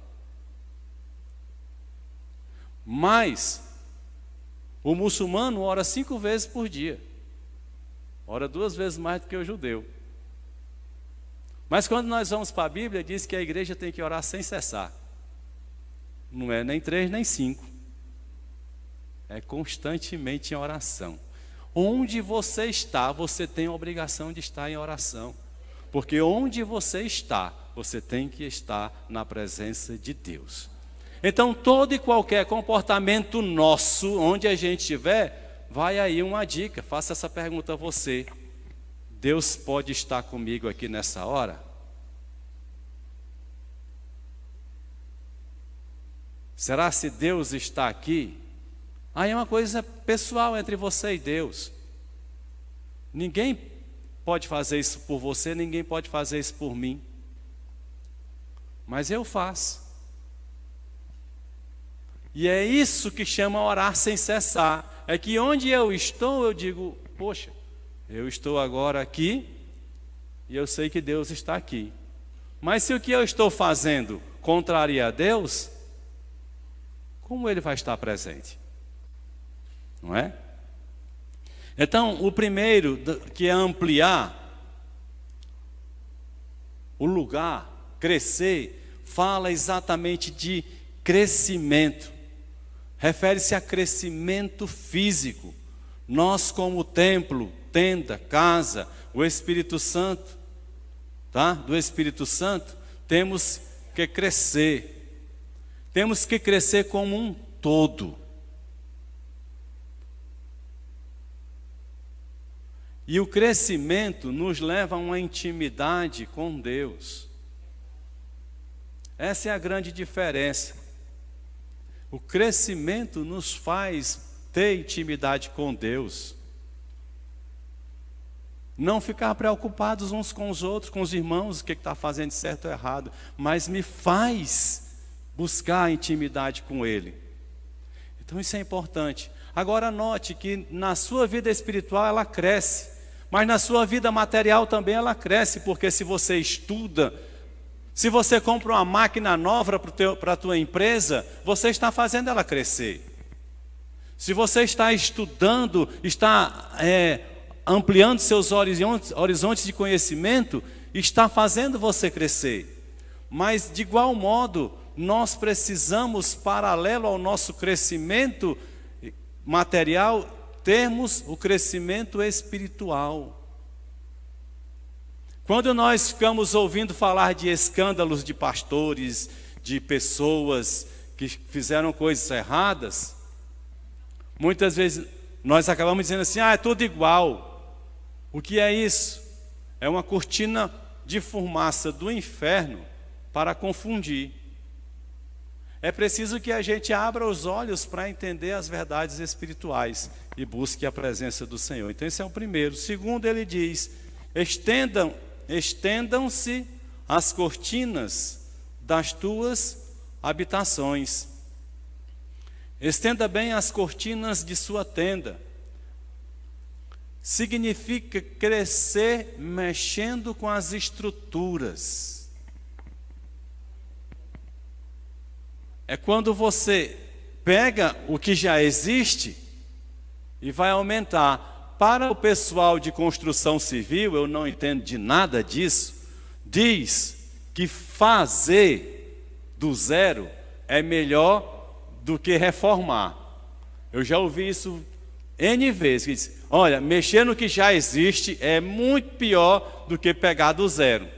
Mas o muçulmano ora 5 vezes por dia. Ora 2 vezes mais do que o judeu. Mas quando nós vamos para a Bíblia, diz que a igreja tem que orar sem cessar. Não é nem 3, nem 5. É constantemente em oração. Onde você está, você tem a obrigação de estar em oração. Porque onde você está, você tem que estar na presença de Deus. Então, todo e qualquer comportamento nosso, onde a gente estiver, vai aí uma dica. Faça essa pergunta a você. Deus pode estar comigo aqui nessa hora? Será se Deus está aqui? Aí é uma coisa pessoal entre você e Deus. Ninguém pode fazer isso por você, ninguém pode fazer isso por mim. Mas eu faço. E é isso que chama orar sem cessar. É que onde eu estou, eu digo, poxa, eu estou agora aqui e eu sei que Deus está aqui. Mas se o que eu estou fazendo contraria a Deus, como Ele vai estar presente? Não é? Então, o primeiro, que é ampliar o lugar, crescer, fala exatamente de crescimento. Refere-se a crescimento físico. Nós, como templo, tenda, casa, o Espírito Santo, tá? Do Espírito Santo, temos que crescer. Temos que crescer como um todo. E o crescimento nos leva a uma intimidade com Deus. Essa é a grande diferença. O crescimento nos faz ter intimidade com Deus. Não ficar preocupados uns com os outros, com os irmãos, o que está fazendo certo ou errado, mas me faz buscar a intimidade com Ele. Então isso é importante. Agora note que na sua vida espiritual ela cresce, mas na sua vida material também ela cresce, porque se você estuda, se você compra uma máquina nova para a tua empresa, você está fazendo ela crescer. Se você está estudando, está ampliando seus horizontes de conhecimento, está fazendo você crescer. Mas de igual modo, nós precisamos, paralelo ao nosso crescimento material, termos o crescimento espiritual. Quando nós ficamos ouvindo falar de escândalos de pastores, de pessoas que fizeram coisas erradas, muitas vezes nós acabamos dizendo assim, é tudo igual. O que é isso? É uma cortina de fumaça do inferno para confundir. É preciso que a gente abra os olhos para entender as verdades espirituais e busque a presença do Senhor. Então esse é o primeiro. Segundo, ele diz, estendam-se as cortinas das tuas habitações. Estenda bem as cortinas de sua tenda. Significa crescer mexendo com as estruturas. É quando você pega o que já existe e vai aumentar. Para o pessoal de construção civil, eu não entendo de nada disso, diz que fazer do zero é melhor do que reformar. Eu já ouvi isso N vezes, que diz, olha, mexer no que já existe é muito pior do que pegar do zero.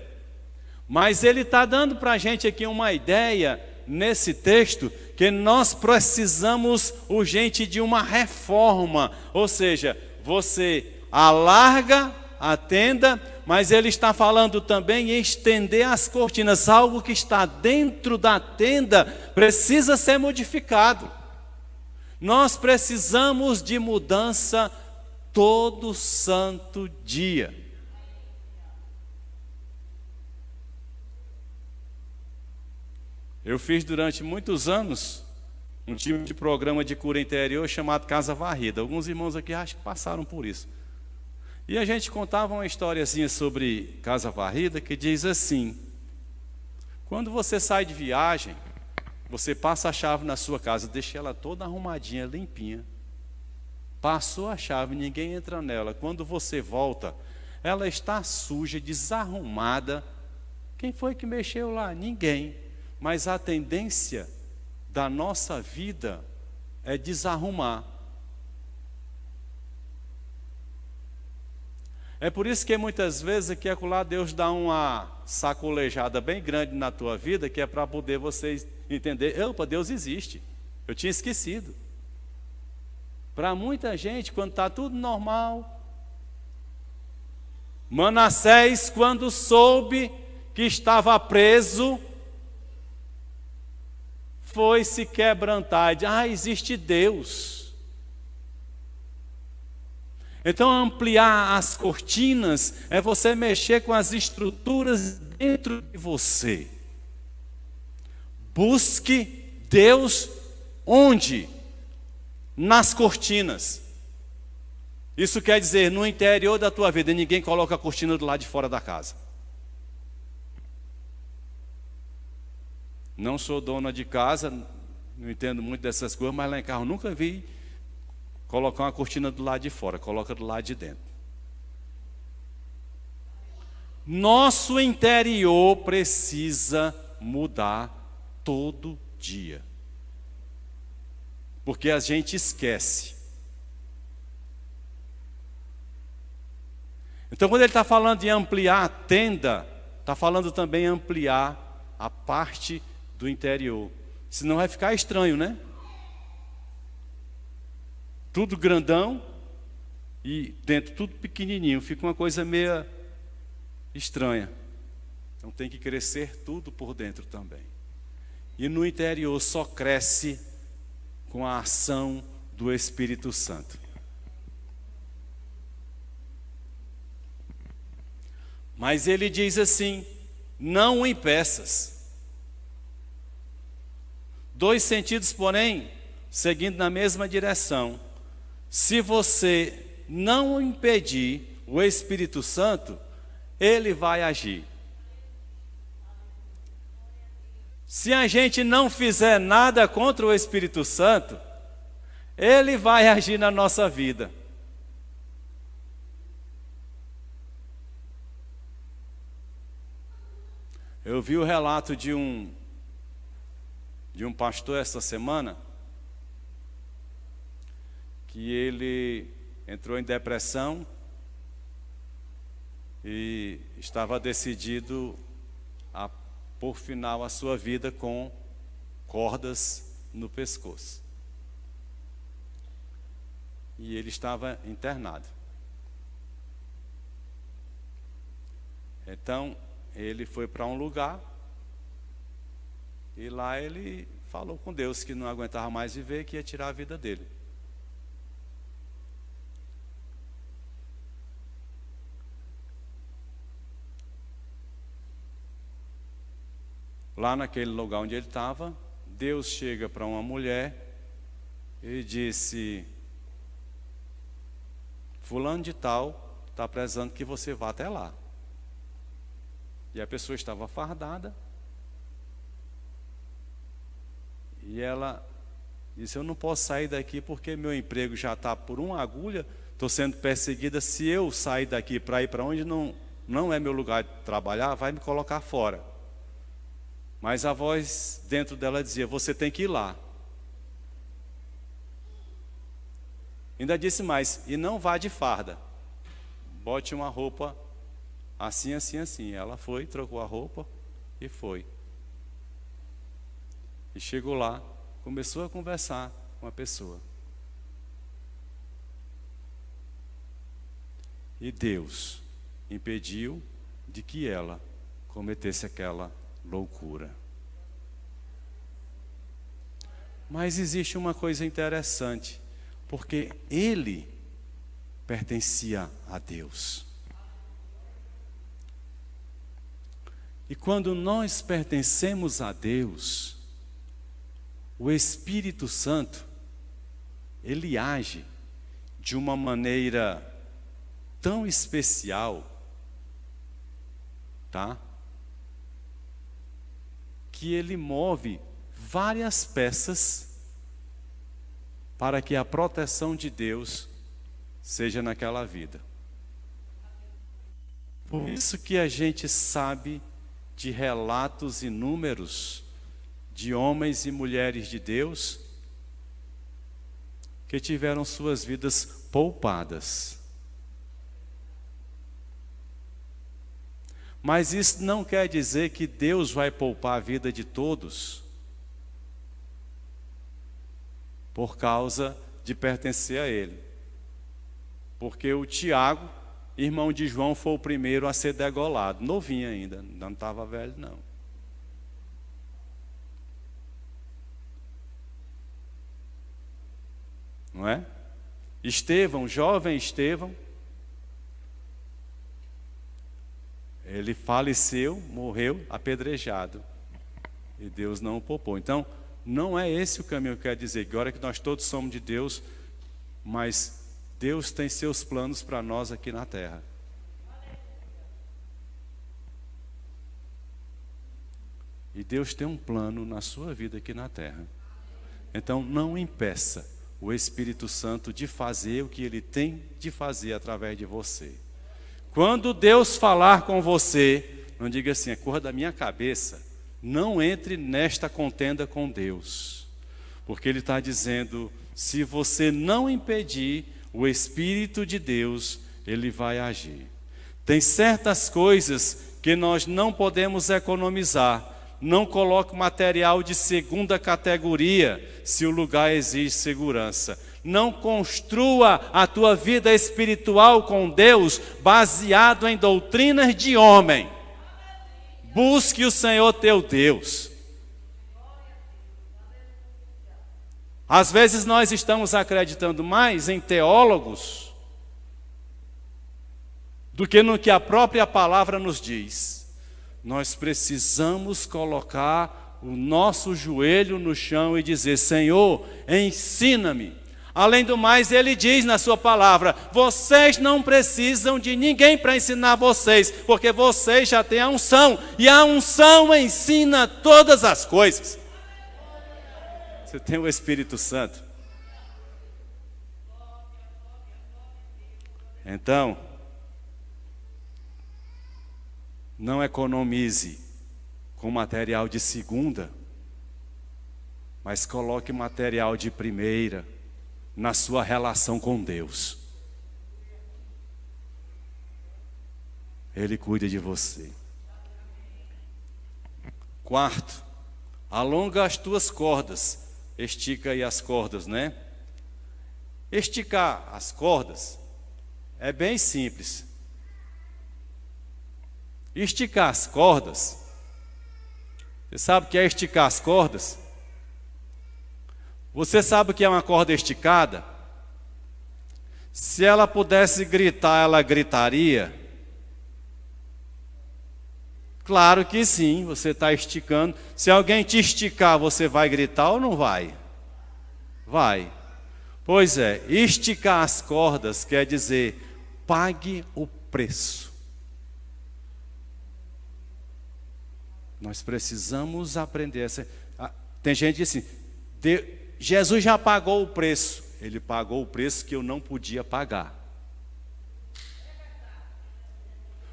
Mas ele está dando para a gente aqui uma ideia, nesse texto, que nós precisamos urgente de uma reforma. Ou seja, você alarga a tenda, mas ele está falando também em estender as cortinas. Algo que está dentro da tenda precisa ser modificado. Nós precisamos de mudança todo santo dia. Eu fiz durante muitos anos um tipo de programa de cura interior chamado Casa Varrida. Alguns irmãos aqui acho que passaram por isso. E a gente contava uma historiazinha sobre Casa Varrida que diz assim: quando você sai de viagem, você passa a chave na sua casa, deixa ela toda arrumadinha, limpinha. Passou a chave, ninguém entra nela. Quando você volta, ela está suja, desarrumada. Quem foi que mexeu lá? Ninguém. Mas a tendência da nossa vida é desarrumar. É por isso que muitas vezes aqui acolá Deus dá uma sacolejada bem grande na tua vida, que é para poder vocês entender, opa, Deus existe. Eu tinha esquecido. Para muita gente, quando está tudo normal, Manassés, quando soube que estava preso, foi se quebrantar, de, existe Deus. Então ampliar as cortinas é você mexer com as estruturas dentro de você. Busque Deus onde? Nas cortinas. Isso quer dizer, no interior da tua vida, ninguém coloca a cortina do lado de fora da casa. Não sou dona de casa, não entendo muito dessas coisas, mas lá em casa nunca vi colocar uma cortina do lado de fora, coloca do lado de dentro. Nosso interior precisa mudar todo dia. Porque a gente esquece. Então, quando ele está falando em ampliar a tenda, está falando também em ampliar a parte do interior. Senão vai ficar estranho, né? Tudo grandão e dentro tudo pequenininho. Fica uma coisa meio estranha. Então tem que crescer tudo por dentro também. E no interior só cresce com a ação do Espírito Santo. Mas ele diz assim, não o impeças. Dois sentidos, porém, seguindo na mesma direção. Se você não impedir o Espírito Santo, ele vai agir. Se a gente não fizer nada contra o Espírito Santo, ele vai agir na nossa vida. Eu vi o relato de um pastor esta semana, que ele entrou em depressão e estava decidido a pôr final à sua vida com cordas no pescoço. E ele estava internado. Então, ele foi para um lugar e lá ele falou com Deus que não aguentava mais viver, que ia tirar a vida dele. Lá naquele lugar onde ele estava, Deus chega para uma mulher e disse: fulano de tal está precisando que você vá até lá. E a pessoa estava fardada. E ela Disse, eu não posso sair daqui porque meu emprego já está por uma agulha, estou sendo perseguida. Se eu sair daqui para ir para onde não é meu lugar de trabalhar, vai me colocar fora. Mas a voz dentro dela dizia, você tem que ir lá. Ainda disse mais, e não vá de farda. Bote uma roupa assim, assim, assim. Ela foi, trocou a roupa e foi. E chegou lá, começou a conversar com a pessoa. E Deus impediu de que ela cometesse aquela loucura. Mas existe uma coisa interessante, porque ele pertencia a Deus. E quando nós pertencemos a Deus, o Espírito Santo, ele age de uma maneira tão especial, tá? Que ele move várias peças para que a proteção de Deus seja naquela vida. Por isso que a gente sabe de relatos inúmeros de homens e mulheres de Deus que tiveram suas vidas poupadas. Mas isso não quer dizer que Deus vai poupar a vida de todos por causa de pertencer a Ele. Porque o Tiago, irmão de João, foi o primeiro a ser degolado, novinho ainda, não estava velho não. Não é? Estevão, jovem Estevão, ele faleceu, morreu apedrejado. E Deus não o poupou. Então, não é esse o caminho que eu quero dizer. Agora que nós todos somos de Deus, mas Deus tem seus planos para nós aqui na terra. E Deus tem um plano na sua vida aqui na terra. Então, não impeça o Espírito Santo de fazer o que Ele tem de fazer através de você. Quando Deus falar com você, não diga assim, é cor da minha cabeça. Não entre nesta contenda com Deus. Porque Ele está dizendo, se você não impedir o Espírito de Deus, Ele vai agir. Tem certas coisas que nós não podemos economizar. Não coloque material de segunda categoria se o lugar exige segurança. Não construa a tua vida espiritual com Deus baseado em doutrinas de homem. Busque o Senhor teu Deus. Às vezes nós estamos acreditando mais em teólogos do que no que a própria palavra nos diz. Nós precisamos colocar o nosso joelho no chão e dizer, Senhor, ensina-me. Além do mais, Ele diz na sua palavra, vocês não precisam de ninguém para ensinar vocês, porque vocês já têm a unção, e a unção ensina todas as coisas. Você tem o Espírito Santo. Então, não economize com material de segunda, mas coloque material de primeira na sua relação com Deus. Ele cuida de você. Quarto, alonga as tuas cordas. Estica aí as cordas, né? Esticar as cordas é bem simples. Esticar as cordas, você sabe o que é esticar as cordas? Você sabe o que é uma corda esticada? Se ela pudesse gritar, ela gritaria? Claro que sim, você está esticando. Se alguém te esticar, você vai gritar ou não vai? Vai. Pois é, esticar as cordas quer dizer, pague o preço. Nós precisamos aprender. Tem gente que diz assim, Jesus já pagou o preço. Ele pagou o preço que eu não podia pagar.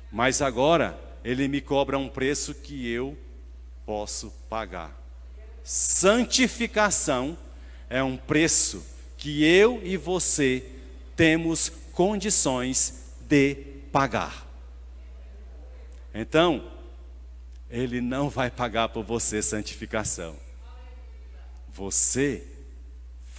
Mas agora, Ele me cobra um preço que eu posso pagar. Santificação é um preço que eu e você temos condições de pagar. Então, Ele não vai pagar por você santificação. Você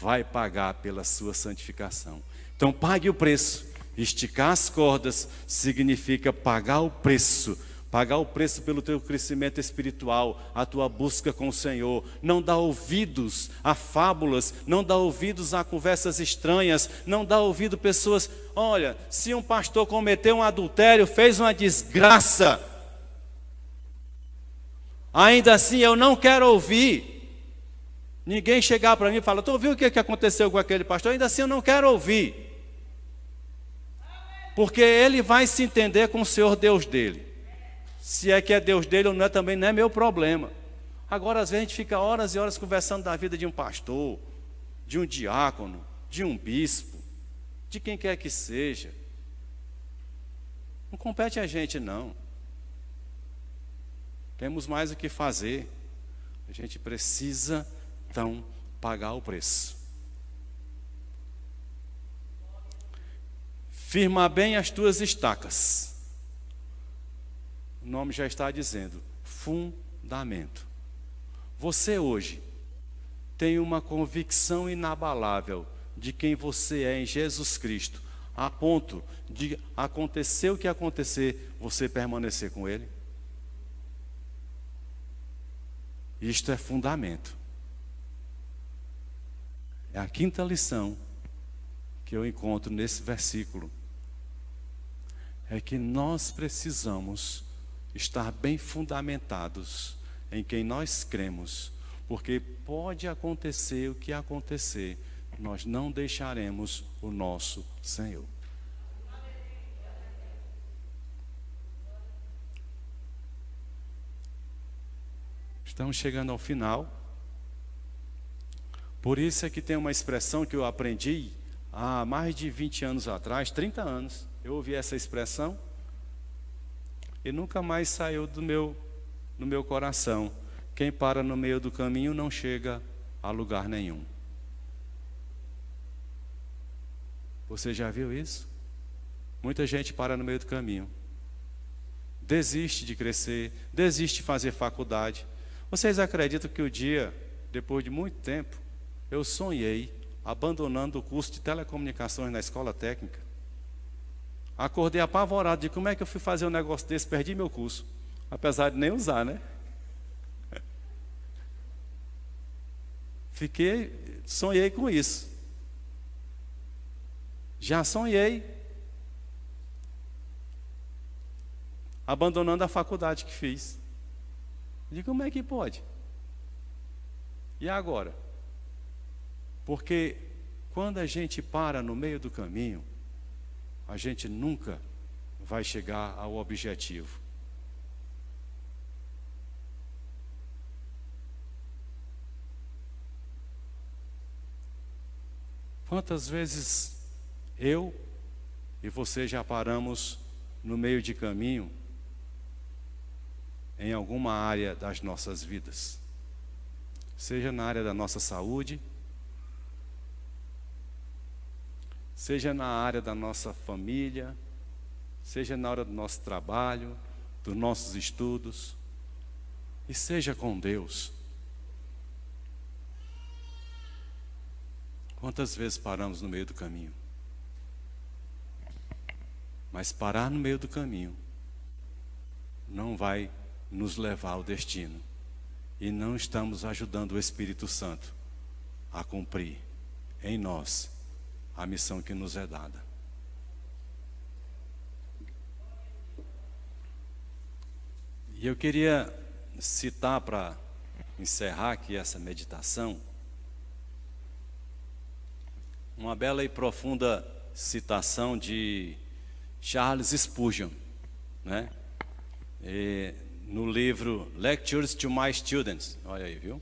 vai pagar pela sua santificação. Então, pague o preço. Esticar as cordas significa pagar o preço. Pagar o preço pelo teu crescimento espiritual, a tua busca com o Senhor. Não dá ouvidos a fábulas, não dá ouvidos a conversas estranhas, não dá ouvido pessoas... Olha, se um pastor cometeu um adultério, fez uma desgraça, ainda assim eu não quero ouvir. Ninguém chegar para mim e falar, tu ouviu o que aconteceu com aquele pastor? Ainda assim eu não quero ouvir. Porque ele vai se entender com o Senhor Deus dele. Se é que é Deus dele ou não é, também não é meu problema. Agora, às vezes, a gente fica horas e horas conversando da vida de um pastor, de um diácono, de um bispo, de quem quer que seja. Não compete a gente, não. Temos mais o que fazer. A gente precisa, então, pagar o preço. Firma bem as tuas estacas. O nome já está dizendo, fundamento. Você hoje tem uma convicção inabalável de quem você é em Jesus Cristo, a ponto de acontecer o que acontecer, você permanecer com Ele? Isto é fundamento. É a quinta lição que eu encontro nesse versículo. É que nós precisamos estar bem fundamentados em quem nós cremos, porque pode acontecer o que acontecer, nós não deixaremos o nosso Senhor. Estamos chegando ao final. Por isso é que tem uma expressão que eu aprendi há mais de 20 anos atrás, 30 anos. Eu ouvi essa expressão e nunca mais saiu do meu coração. Quem para no meio do caminho não chega a lugar nenhum. Você já viu isso? Muita gente para no meio do caminho. Desiste de crescer, desiste de fazer faculdade. Vocês acreditam que o dia, depois de muito tempo, eu sonhei abandonando o curso de telecomunicações na escola técnica? Acordei apavorado de como é que eu fui fazer um negócio desse, perdi meu curso, apesar de nem usar, né? Sonhei com isso. Já sonhei abandonando a faculdade que fiz. Digo, como é que pode? E agora? Porque quando a gente para no meio do caminho, a gente nunca vai chegar ao objetivo. Quantas vezes eu e você já paramos no meio de caminho em alguma área das nossas vidas? Seja na área da nossa saúde, seja na área da nossa família, seja na hora do nosso trabalho, dos nossos estudos, e seja com Deus. Quantas vezes paramos no meio do caminho? Mas parar no meio do caminho não vai nos levar ao destino. E não estamos ajudando o Espírito Santo a cumprir em nós a missão que nos é dada. E eu queria citar, para encerrar aqui essa meditação, uma bela e profunda citação de Charles Spurgeon, né? No livro Lectures to My Students, olha aí, viu?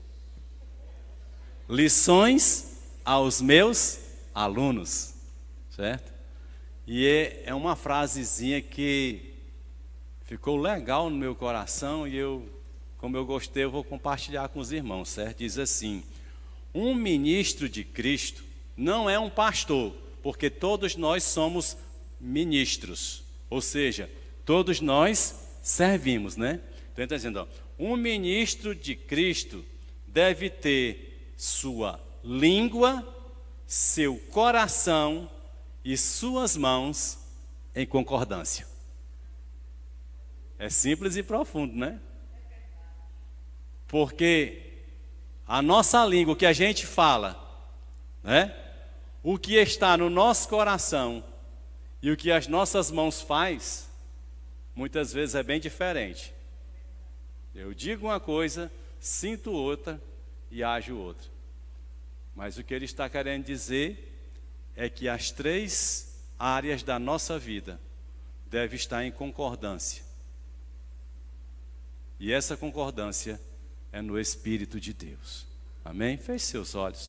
lições aos meus alunos, certo? E é uma frasezinha que ficou legal no meu coração e como eu gostei, eu vou compartilhar com os irmãos, certo? Diz assim: um ministro de Cristo não é um pastor, porque todos nós somos ministros, ou seja, todos nós servimos, né? Então ele está dizendo, ó, um ministro de Cristo deve ter sua língua, seu coração e suas mãos em concordância. É simples e profundo, né? Porque a nossa língua, o que a gente fala, né? O que está no nosso coração e o que as nossas mãos faz, muitas vezes é bem diferente. Eu digo uma coisa, sinto outra e ajo outra. Mas o que ele está querendo dizer é que as 3 áreas da nossa vida devem estar em concordância. E essa concordância é no Espírito de Deus. Amém? Feche seus olhos.